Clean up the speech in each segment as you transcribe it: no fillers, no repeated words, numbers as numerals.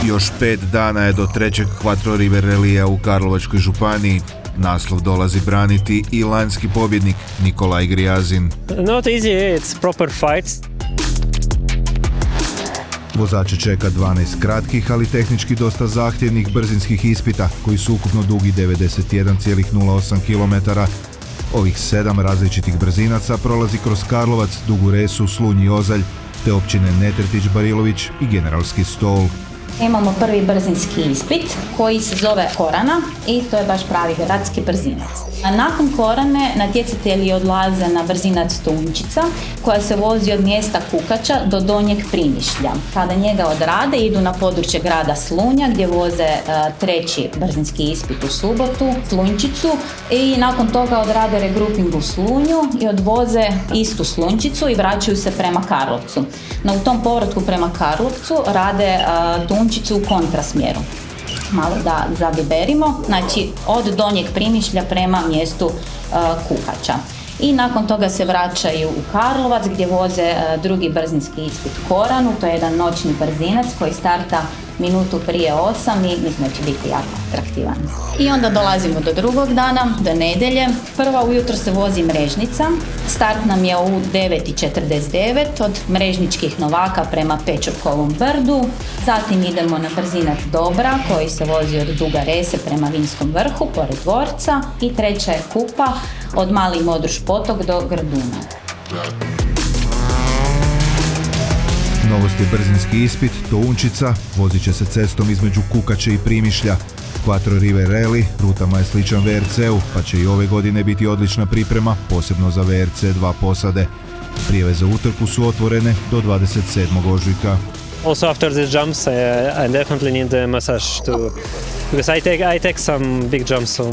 Još 5 dana je do trećeg Quattro River relija u Karlovačkoj županiji. Naslov dolazi braniti i lanjski pobjednik Nikolaj Grijazin. Not easy, it's proper fights. Vozače čeka 12 kratkih, ali tehnički dosta zahtjevnih brzinskih ispita, koji su ukupno dugi 91,08 km. Ovih 7 različitih brzinaca prolazi kroz Karlovac, Dugu Resu, Slunj i Ozalj, te općine Netretić, Barilović i Generalski Stol. Imamo prvi brzinski ispit koji se zove Korana i to je baš pravi gradski brzinac. A nakon Korane natjecatelji odlaze na brzinac Tunčica koja se vozi od mjesta Kukača do Donjeg Primišlja. Kada njega odrade idu na područje grada Slunja gdje voze treći brzinski ispit u subotu, Slunjčicu, i nakon toga odrade regrouping u Slunju i odvoze istu Slunjčicu i vraćaju se prema Karlovcu. No u tom povratku prema Karlovcu rade Tunčicu u kontrasmjeru. Malo da zabiberimo, znači od Donjeg Primišlja prema mjestu Kukača. I nakon toga se vraćaju u Karlovac gdje voze drugi brzinski ispit Koranu, to je jedan noćni brzinac koji starta minutu prije 8 i mislim da će biti jako atraktivan. I onda dolazimo do drugog dana, do nedjelje. Prva ujutro se vozi Mrežnica, start nam je u 9:49 od Mrežničkih novaka prema Pečurkovom brdu. Zatim idemo na brzinac Dobra koji se vozi od Duga Rese prema Vinskom vrhu, pored dvorca. I treća je Kupa od Mali Modruš potok do Grduna. Novost je brzinski ispit, Tounčica, vozit će se cestom između Kukače i Primišlja. Quattro River Rally rutama je sličan VRC-u, pa će i ove godine biti odlična priprema, posebno za VRC 2 posade. Prijave za utrku su otvorene do 27. ožujka. Also after these jumps, I definitely need a massage because I take some big jumps, so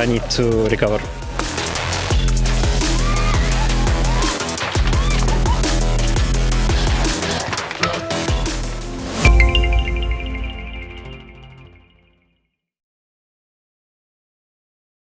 I need to recover.